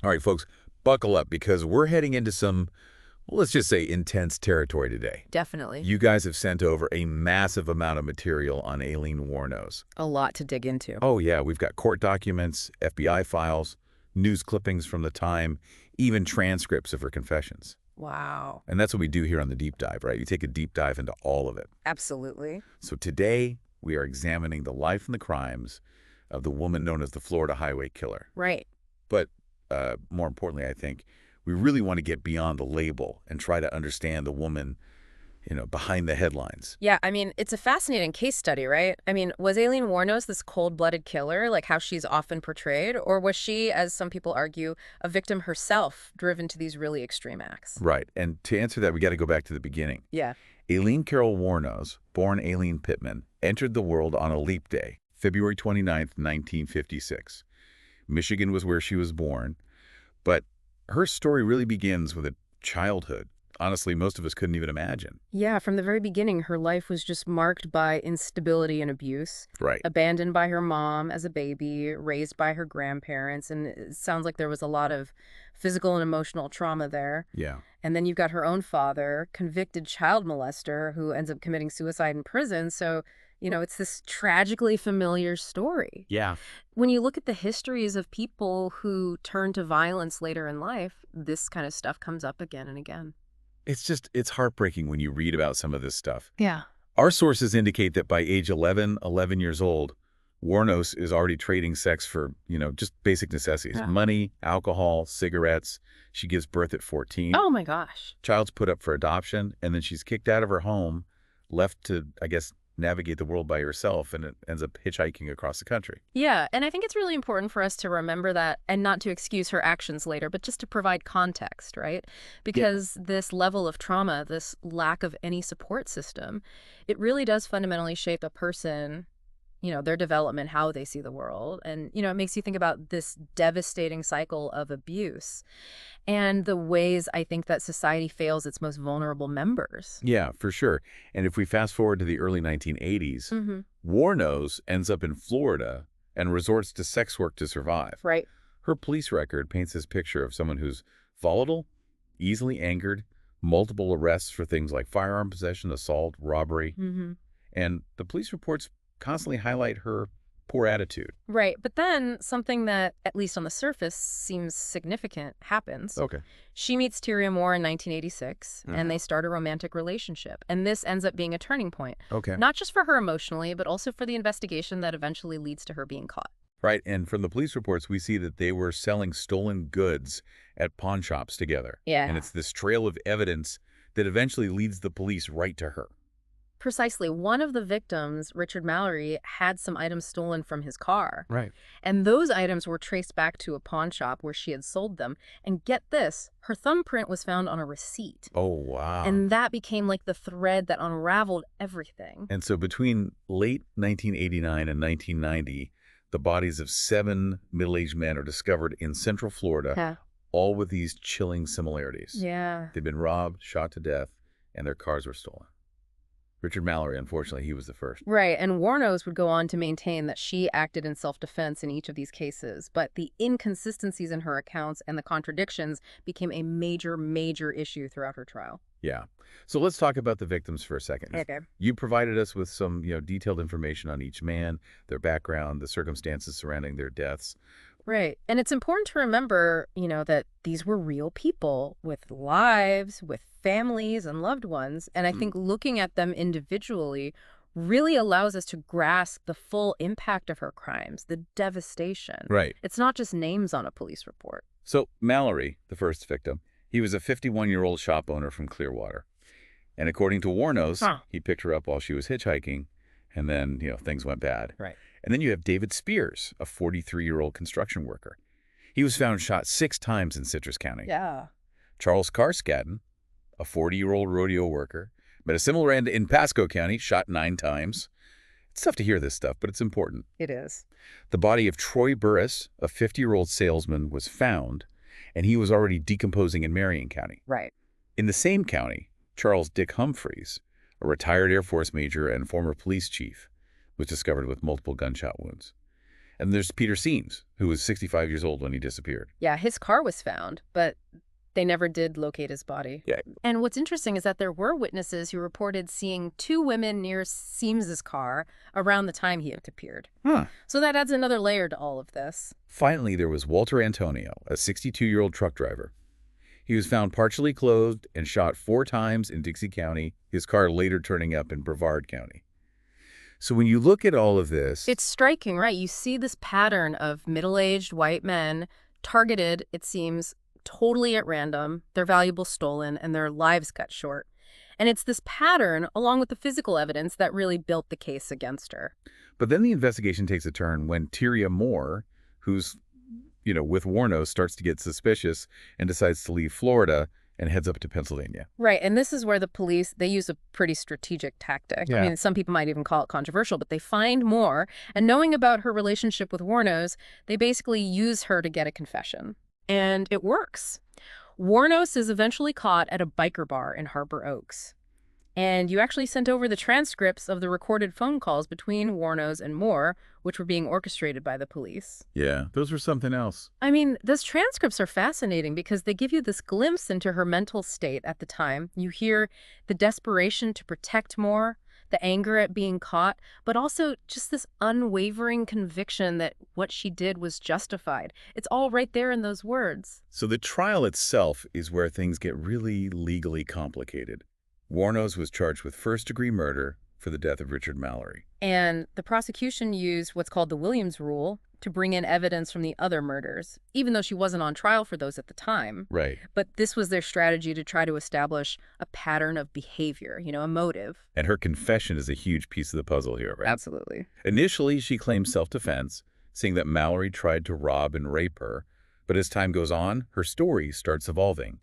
All right, folks, buckle up because we're heading into some, well, let's just say intense territory today. Definitely. You guys have sent over a massive amount of material on Aileen Wuornos. A lot to dig into. Oh, yeah, we've got court documents, FBI files, news clippings from the time, even transcripts of her confessions. Wow. And that's what we do here on the Deep Dive, right? You take a deep dive into all of it. Absolutely. So today, we are examining the life and the crimes of the woman known as the Florida Highway Killer. Right. But more importantly, I think, we really want to get beyond the label and try to understand the woman, behind the headlines. Yeah, I mean, it's a fascinating case study, right? I mean, was Aileen Wuornos this cold-blooded killer, like how she's often portrayed? Or was she, as some people argue, a victim herself, driven to these really extreme acts? Right. And to answer that, we got to go back to the beginning. Yeah. Aileen Carol Wuornos, born Aileen Pittman, entered the world on a leap day, February 29th, 1956. Michigan was where she was born, but her story really begins with a childhood. Honestly, most of us couldn't even imagine. Yeah, from the very beginning, her life was just marked by instability and abuse. Right. Abandoned by her mom as a baby, raised by her grandparents, and it sounds like there was a lot of physical and emotional trauma there. Yeah. And then you've got her own father, convicted child molester, who ends up committing suicide in prison. So, it's this tragically familiar story. Yeah. When you look at the histories of people who turn to violence later in life, this kind of stuff comes up again and again. It's heartbreaking when you read about some of this stuff. Yeah. Our sources indicate that by age 11 years old, Wuornos is already trading sex for, just basic necessities. Yeah. Money, alcohol, cigarettes. She gives birth at 14. Oh, my gosh. Child's put up for adoption, and then she's kicked out of her home, left to, I guess, navigate the world by herself, and it ends up hitchhiking across the country. Yeah, and I think it's really important for us to remember that and not to excuse her actions later, but just to provide context, right? Because this level of trauma, this lack of any support system, it really does fundamentally shape a person, their development, how they see the world. And, it makes you think about this devastating cycle of abuse and the ways I think that society fails its most vulnerable members. Yeah, for sure. And if we fast forward to the early 1980s, Wuornos ends up in Florida and resorts to sex work to survive. Right. Her police record paints this picture of someone who's volatile, easily angered, multiple arrests for things like firearm possession, assault, robbery. And the police reports constantly highlight her poor attitude. Right. But then something that, at least on the surface, seems significant happens. Okay. She meets Tyria Moore in 1986, and they start a romantic relationship. And this ends up being a turning point. Okay. Not just for her emotionally, but also for the investigation that eventually leads to her being caught. Right. And from the police reports, we see that they were selling stolen goods at pawn shops together. Yeah. And it's this trail of evidence that eventually leads the police right to her. Precisely. One of the victims, Richard Mallory, had some items stolen from his car. Right. And those items were traced back to a pawn shop where she had sold them. And get this, her thumbprint was found on a receipt. Oh, wow. And that became like the thread that unraveled everything. And so between late 1989 and 1990, the bodies of 7 middle-aged men are discovered in Central Florida, Yeah. all with these chilling similarities. Yeah. They've been robbed, shot to death, and their cars were stolen. Richard Mallory, unfortunately, he was the first. Right, and Wuornos would go on to maintain that she acted in self-defense in each of these cases, but the inconsistencies in her accounts and the contradictions became a major, major issue throughout her trial. Yeah. So let's talk about the victims for a second. Okay. You provided us with some, detailed information on each man, their background, the circumstances surrounding their deaths. Right. And it's important to remember, that these were real people with lives, with families and loved ones. And I think looking at them individually really allows us to grasp the full impact of her crimes, the devastation. Right. It's not just names on a police report. So Mallory, the first victim, he was a 51-year-old shop owner from Clearwater. And according to Wuornos, he picked her up while she was hitchhiking, and then, things went bad. Right. And then you have David Spears, a 43-year-old construction worker. He was found shot 6 times in Citrus County. Yeah. Charles Carskadden, a 40-year-old rodeo worker, met a similar end in Pasco County, shot 9 times. It's tough to hear this stuff, but it's important. It is. The body of Troy Burris, a 50-year-old salesman, was found, and he was already decomposing in Marion County. Right. In the same county, Charles Dick Humphreys, a retired Air Force major and former police chief, was discovered with multiple gunshot wounds. And there's Peter Seams, who was 65 years old when he disappeared. Yeah, his car was found, but they never did locate his body. Yeah. And what's interesting is that there were witnesses who reported seeing two women near Seams's car around the time he disappeared. Huh. So that adds another layer to all of this. Finally, there was Walter Antonio, a 62-year-old truck driver. He was found partially clothed and shot 4 times in Dixie County, his car later turning up in Brevard County. So when you look at all of this... It's striking, right? You see this pattern of middle-aged white men targeted, it seems, totally at random, their valuables stolen, and their lives cut short. And it's this pattern, along with the physical evidence, that really built the case against her. But then the investigation takes a turn when Tyria Moore, who's, with Wuornos, starts to get suspicious and decides to leave Florida and heads up to Pennsylvania. Right, and this is where the police, they use a pretty strategic tactic. Yeah. I mean, some people might even call it controversial, but they find Moore, and knowing about her relationship with Wuornos, they basically use her to get a confession. And it works. Wuornos is eventually caught at a biker bar in Harbor Oaks. And you actually sent over the transcripts of the recorded phone calls between Wuornos and Moore, which were being orchestrated by the police. Yeah, those were something else. I mean, those transcripts are fascinating because they give you this glimpse into her mental state at the time. You hear the desperation to protect Moore, the anger at being caught, but also just this unwavering conviction that what she did was justified. It's all right there in those words. So the trial itself is where things get really legally complicated. Wuornos was charged with first-degree murder for the death of Richard Mallory. And the prosecution used what's called the Williams Rule to bring in evidence from the other murders, even though she wasn't on trial for those at the time. Right. But this was their strategy to try to establish a pattern of behavior, a motive. And her confession is a huge piece of the puzzle here, right? Absolutely. Initially, she claimed self-defense, saying that Mallory tried to rob and rape her. But as time goes on, her story starts evolving,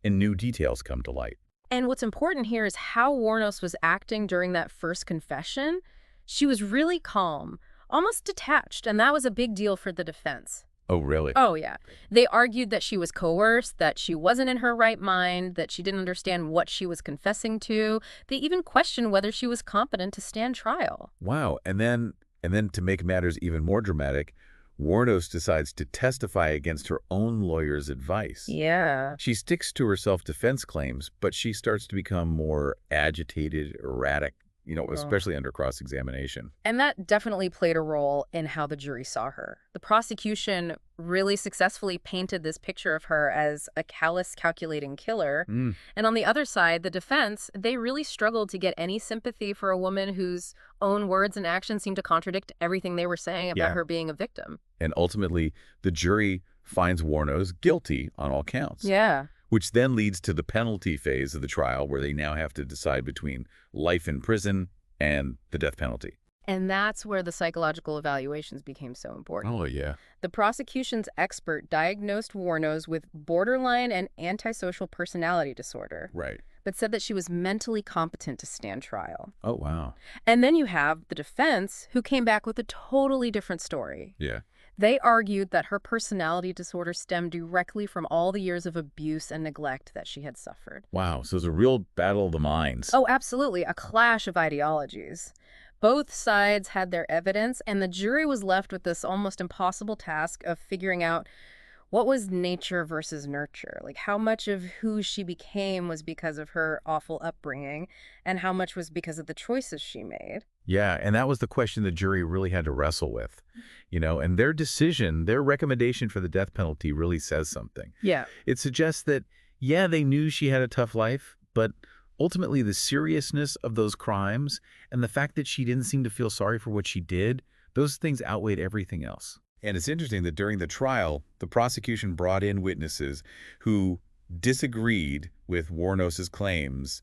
and new details come to light. And what's important here is how Wuornos was acting during that first confession. She was really calm, almost detached, and that was a big deal for the defense. Oh, really? Oh, yeah. They argued that she was coerced, that she wasn't in her right mind, that she didn't understand what she was confessing to. They even questioned whether she was competent to stand trial. Wow. And then to make matters even more dramatic, Wuornos decides to testify against her own lawyer's advice. Yeah. She sticks to her self-defense claims, but she starts to become more agitated, erratic, especially under cross-examination. And that definitely played a role in how the jury saw her. The prosecution really successfully painted this picture of her as a callous, calculating killer. And on the other side, the defense, they really struggled to get any sympathy for a woman whose own words and actions seemed to contradict everything they were saying about her being a victim. And ultimately, the jury finds Wuornos guilty on all counts. Yeah. Which then leads to the penalty phase of the trial, where they now have to decide between life in prison and the death penalty. And that's where the psychological evaluations became so important. Oh, yeah. The prosecution's expert diagnosed Wuornos with borderline and antisocial personality disorder. Right. But said that she was mentally competent to stand trial. Oh, wow. And then you have the defense, who came back with a totally different story. Yeah. They argued that her personality disorder stemmed directly from all the years of abuse and neglect that she had suffered. Wow. So it's a real battle of the minds. Oh, absolutely. A clash of ideologies. Both sides had their evidence, and the jury was left with this almost impossible task of figuring out what was nature versus nurture. Like, how much of who she became was because of her awful upbringing, and how much was because of the choices she made. Yeah, and that was the question the jury really had to wrestle with, and their decision, their recommendation for the death penalty really says something. Yeah. It suggests that, yeah, they knew she had a tough life, but ultimately the seriousness of those crimes and the fact that she didn't seem to feel sorry for what she did, those things outweighed everything else. And it's interesting that during the trial, the prosecution brought in witnesses who disagreed with Wuornos' claims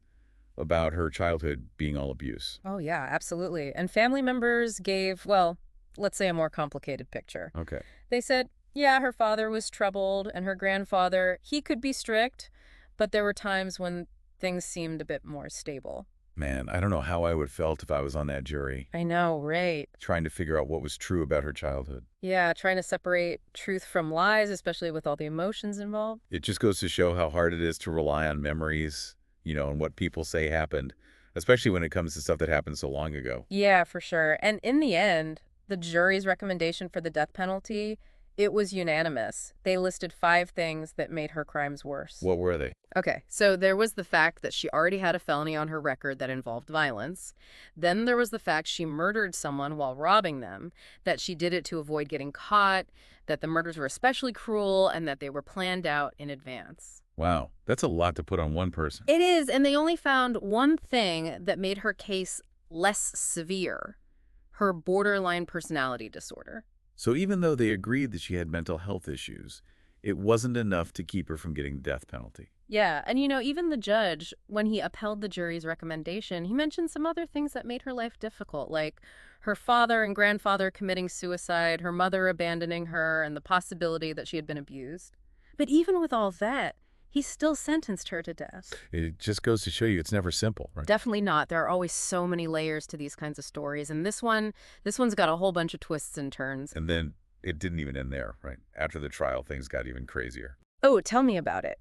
about her childhood being all abuse. Oh, yeah, absolutely. And family members gave, well, let's say a more complicated picture. Okay. They said, yeah, her father was troubled, and her grandfather, he could be strict, but there were times when things seemed a bit more stable. Man, I don't know how I would have felt if I was on that jury. I know, right? Trying to figure out what was true about her childhood. Yeah, trying to separate truth from lies, especially with all the emotions involved. It just goes to show how hard it is to rely on memories, and what people say happened, especially when it comes to stuff that happened so long ago. Yeah, for sure. And in the end, The jury's recommendation for the death penalty, it was unanimous. They listed 5 things that made her crimes worse. What were they? Okay, so there was the fact that she already had a felony on her record that involved violence. Then there was the fact she murdered someone while robbing them, that she did it to avoid getting caught, that the murders were especially cruel, and that they were planned out in advance. Wow, that's a lot to put on one person. It is, and they only found one thing that made her case less severe: her borderline personality disorder. So even though they agreed that she had mental health issues, it wasn't enough to keep her from getting the death penalty. Yeah, and even the judge, when he upheld the jury's recommendation, he mentioned some other things that made her life difficult, like her father and grandfather committing suicide, her mother abandoning her, and the possibility that she had been abused. But even with all that, he still sentenced her to death. It just goes to show you it's never simple, right? Definitely not. There are always so many layers to these kinds of stories, and this one's got a whole bunch of twists and turns. And then it didn't even end there, right? After the trial, things got even crazier. Oh, tell me about it.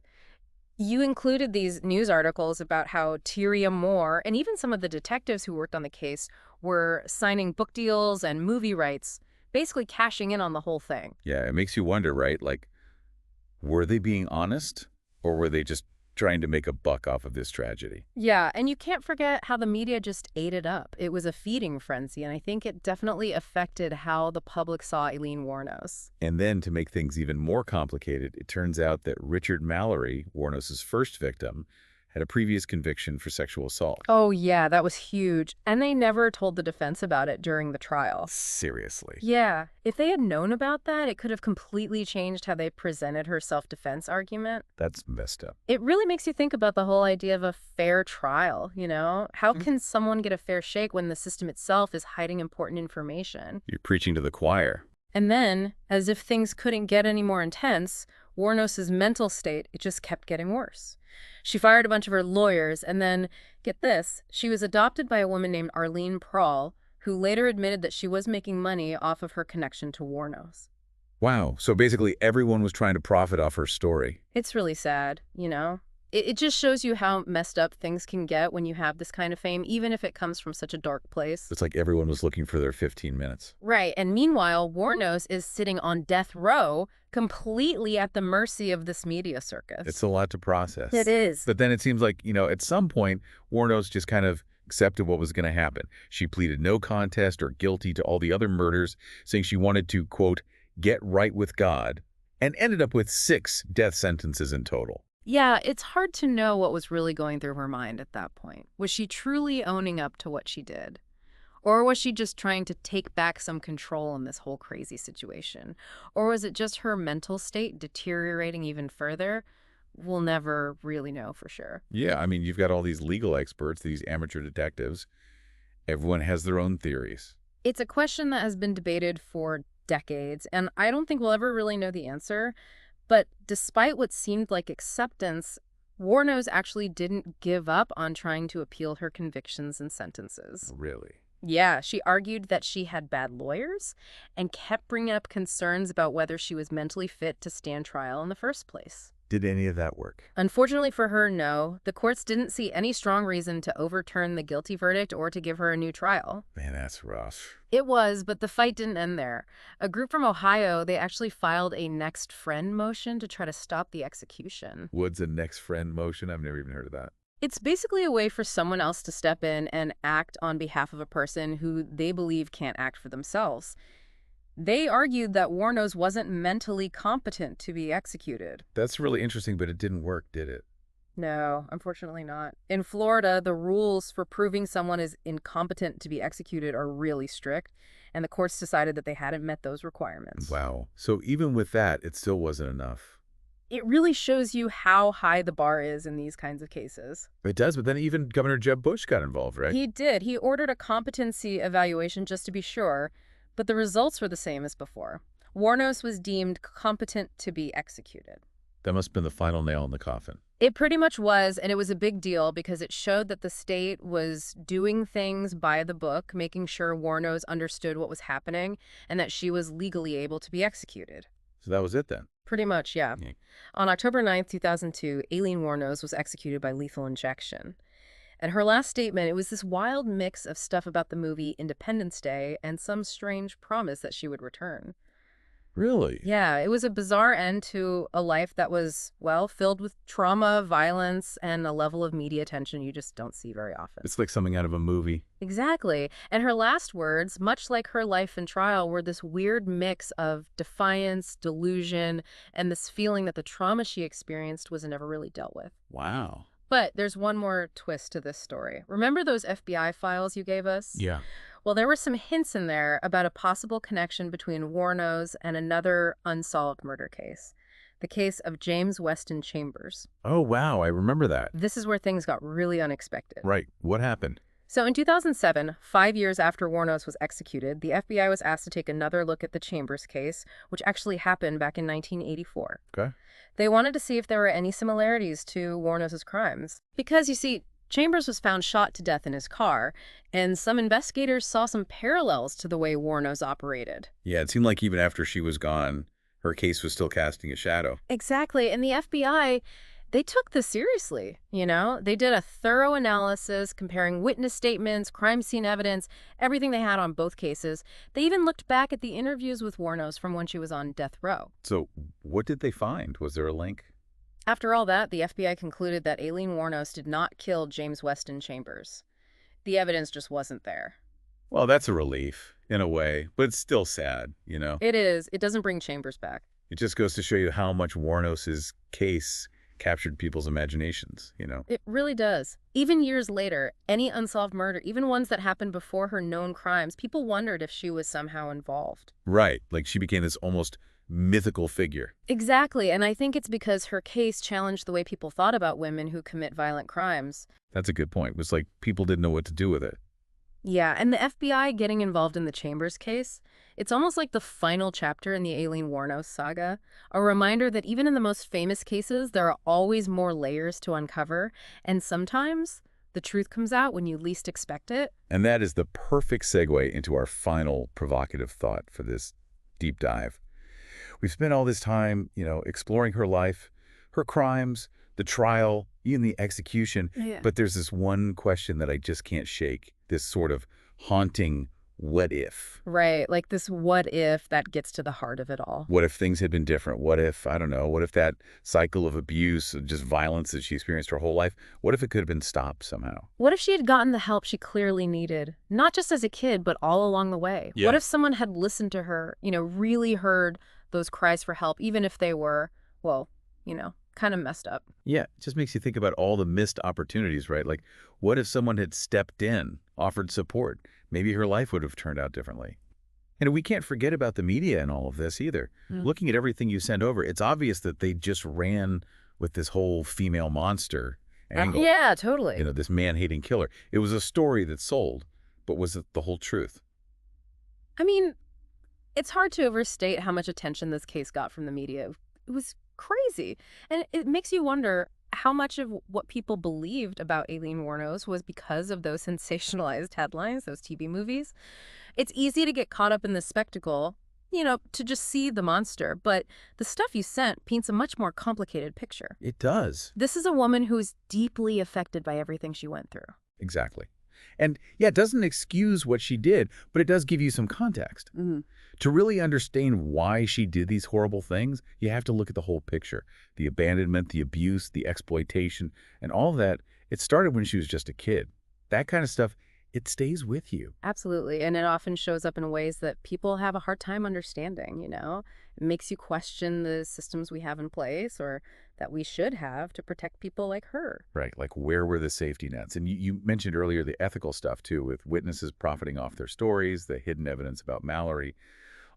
You included these news articles about how Tyria Moore and even some of the detectives who worked on the case were signing book deals and movie rights, basically cashing in on the whole thing. Yeah, it makes you wonder, right? Like, were they being honest, or were they just trying to make a buck off of this tragedy? Yeah, and you can't forget how the media just ate it up. It was a feeding frenzy, and I think it definitely affected how the public saw Aileen Wuornos. And then, to make things even more complicated, it turns out that Richard Mallory, Wuornos' first victim, had a previous conviction for sexual assault. Oh, yeah, that was huge. And they never told the defense about it during the trial. Seriously. Yeah, if they had known about that, it could have completely changed how they presented her self-defense argument. That's messed up. It really makes you think about the whole idea of a fair trial, you know? How can someone get a fair shake when the system itself is hiding important information? You're preaching to the choir. And then, as if things couldn't get any more intense, Wuornos' mental state, it just kept getting worse. She fired a bunch of her lawyers, and then, get this, she was adopted by a woman named Aileen Wuornos, who later admitted that she was making money off of her connection to Wuornos. Wow, so basically everyone was trying to profit off her story. It's really sad, you know? It just shows you how messed up things can get when you have this kind of fame, even if it comes from such a dark place. It's like everyone was looking for their 15 minutes. Right, and meanwhile, Wuornos is sitting on death row, completely at the mercy of this media circus. It's a lot to process. It is. But then it seems like, at some point, Wuornos just kind of accepted what was going to happen. She pleaded no contest or guilty to all the other murders, saying she wanted to, quote, get right with God, and ended up with 6 death sentences in total. Yeah, it's hard to know what was really going through her mind at that point. Was she truly owning up to what she did? Or was she just trying to take back some control in this whole crazy situation? Or was it just her mental state deteriorating even further? We'll never really know for sure. Yeah, I mean, you've got all these legal experts, these amateur detectives. Everyone has their own theories. It's a question that has been debated for decades, and I don't think we'll ever really know the answer. But despite what seemed like acceptance, Wuornos actually didn't give up on trying to appeal her convictions and sentences. Really? Yeah, she argued that she had bad lawyers and kept bringing up concerns about whether she was mentally fit to stand trial in the first place. Did any of that work? Unfortunately for her, no. The courts didn't see any strong reason to overturn the guilty verdict or to give her a new trial. Man, that's rough. It was, but the fight didn't end there. A group from Ohio, they actually filed a next friend motion to try to stop the execution. What's a next friend motion? I've never even heard of that. It's basically a way for someone else to step in and act on behalf of a person who they believe can't act for themselves. They argued that Wuornos wasn't mentally competent to be executed. That's really interesting, but it didn't work, did it? No, unfortunately not. In Florida, the rules for proving someone is incompetent to be executed are really strict, and the courts decided that they hadn't met those requirements. Wow. So even with that, it still wasn't enough. It really shows you how high the bar is in these kinds of cases. It does, but then even Governor Jeb Bush got involved, right? He did. He ordered a competency evaluation just to be sure, but the results were the same as before. Wuornos was deemed competent to be executed. That must have been the final nail in the coffin. It pretty much was, and it was a big deal because it showed that the state was doing things by the book, making sure Wuornos understood what was happening and that she was legally able to be executed. So that was it then? Pretty much, yeah. On October 9th, 2002, Aileen Wuornos was executed by lethal injection. And her last statement, it was this wild mix of stuff about the movie Independence Day and some strange promise that she would return. Really? Yeah, it was a bizarre end to a life that was, well, filled with trauma, violence, and a level of media attention you just don't see very often. It's like something out of a movie. Exactly. And her last words, much like her life and trial, were this weird mix of defiance, delusion, and this feeling that the trauma she experienced was never really dealt with. Wow. But there's one more twist to this story. Remember those FBI files you gave us? Yeah. Well, there were some hints in there about a possible connection between Wuornos and another unsolved murder case, the case of James Weston Chambers. Oh, wow. I remember that. This is where things got really unexpected. Right. What happened? So in 2007, 5 years after Wuornos was executed, the FBI was asked to take another look at the Chambers case, which actually happened back in 1984. Okay. They wanted to see if there were any similarities to Wuornos' crimes. Because, you see, Chambers was found shot to death in his car, and some investigators saw some parallels to the way Wuornos operated. Yeah, it seemed like even after she was gone, her case was still casting a shadow. Exactly, and the FBI, they took this seriously, you know? They did a thorough analysis comparing witness statements, crime scene evidence, everything they had on both cases. They even looked back at the interviews with Wuornos from when she was on death row. So what did they find? Was there a link? After all that, the FBI concluded that Aileen Wuornos did not kill James Weston Chambers. The evidence just wasn't there. Well, that's a relief, in a way, but it's still sad, you know? It is. It doesn't bring Chambers back. It just goes to show you how much Wuornos' case captured people's imaginations, you know? It really does. Even years later, any unsolved murder, even ones that happened before her known crimes, people wondered if she was somehow involved. Right, like she became this almost mythical figure. Exactly, and I think it's because her case challenged the way people thought about women who commit violent crimes. That's a good point. It was like people didn't know what to do with it. Yeah, and the FBI getting involved in the Chambers case, it's almost like the final chapter in the Aileen Wuornos saga, a reminder that even in the most famous cases, there are always more layers to uncover, and sometimes the truth comes out when you least expect it. And that is the perfect segue into our final provocative thought for this deep dive. We've spent all this time, exploring her life, her crimes, the trial, even the execution. Yeah. But there's this one question that I just can't shake, this sort of haunting what if. Right, like this what if that gets to the heart of it all. What if things had been different? What if, I don't know, what if that cycle of abuse, just violence that she experienced her whole life, what if it could have been stopped somehow? What if she had gotten the help she clearly needed, not just as a kid, but all along the way? Yeah. What if someone had listened to her, really heard those cries for help, even if they were, well, kind of messed up? Yeah, it just makes you think about all the missed opportunities, right? Like, what if someone had stepped in, offered support? Maybe her life would have turned out differently. And we can't forget about the media in all of this either. Looking at everything you sent over, it's obvious that they just ran with this whole female monster angle. Yeah, totally. This man-hating killer. It was a story that sold, but was it the whole truth? I mean, it's hard to overstate how much attention this case got from the media. It was crazy. And it makes you wonder how much of what people believed about Aileen Wuornos was because of those sensationalized headlines, those TV movies. It's easy to get caught up in the spectacle, to just see the monster, but the stuff you sent paints a much more complicated picture. It does. This is a woman who's deeply affected by everything she went through. Exactly. And yeah, it doesn't excuse what she did, but it does give you some context. To really understand why she did these horrible things, you have to look at the whole picture. The abandonment, the abuse, the exploitation, and all that, it started when she was just a kid. That kind of stuff, it stays with you. Absolutely. And it often shows up in ways that people have a hard time understanding, It makes you question the systems we have in place or that we should have to protect people like her. Right, like where were the safety nets? And you mentioned earlier the ethical stuff, too, with witnesses profiting off their stories, the hidden evidence about Mallory.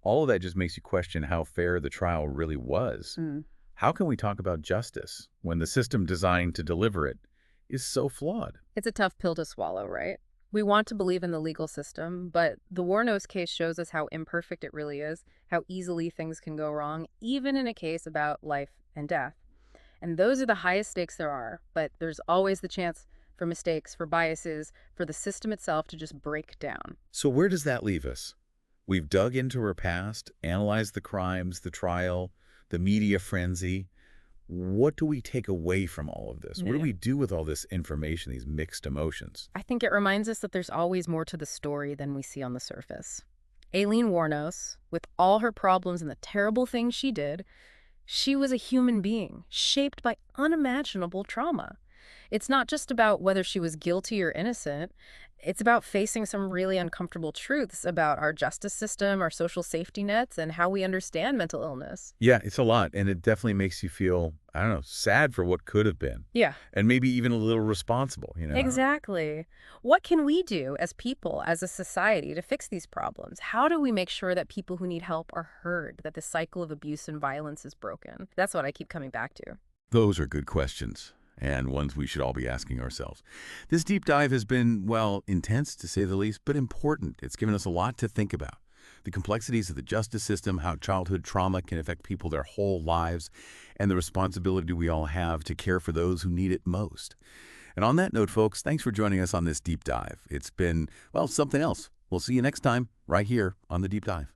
All of that just makes you question how fair the trial really was. How can we talk about justice when the system designed to deliver it is so flawed? It's a tough pill to swallow, right? We want to believe in the legal system, but the Wuornos case shows us how imperfect it really is, how easily things can go wrong, even in a case about life and death. And those are the highest stakes there are, but there's always the chance for mistakes, for biases, for the system itself to just break down. So where does that leave us? We've dug into her past, analyzed the crimes, the trial, the media frenzy. What do we take away from all of this? What do Yeah. we do with all this information, these mixed emotions? I think it reminds us that there's always more to the story than we see on the surface. Aileen Wuornos, with all her problems and the terrible things she did, she was a human being, shaped by unimaginable trauma. It's not just about whether she was guilty or innocent. It's about facing some really uncomfortable truths about our justice system, our social safety nets, and how we understand mental illness. Yeah, it's a lot, and it definitely makes you feel, I don't know, sad for what could have been, Yeah, and maybe even a little responsible. exactly. What can we do as people, as a society, to fix these problems? How do we make sure that people who need help are heard, that the cycle of abuse and violence is broken? That's what I keep coming back to. Those are good questions, and ones we should all be asking ourselves. This deep dive has been, well, intense to say the least, but important. It's given us a lot to think about. The complexities of the justice system, how childhood trauma can affect people their whole lives, and the responsibility we all have to care for those who need it most. And on that note, folks, thanks for joining us on this deep dive. It's been, well, something else. We'll see you next time, right here on The Deep Dive.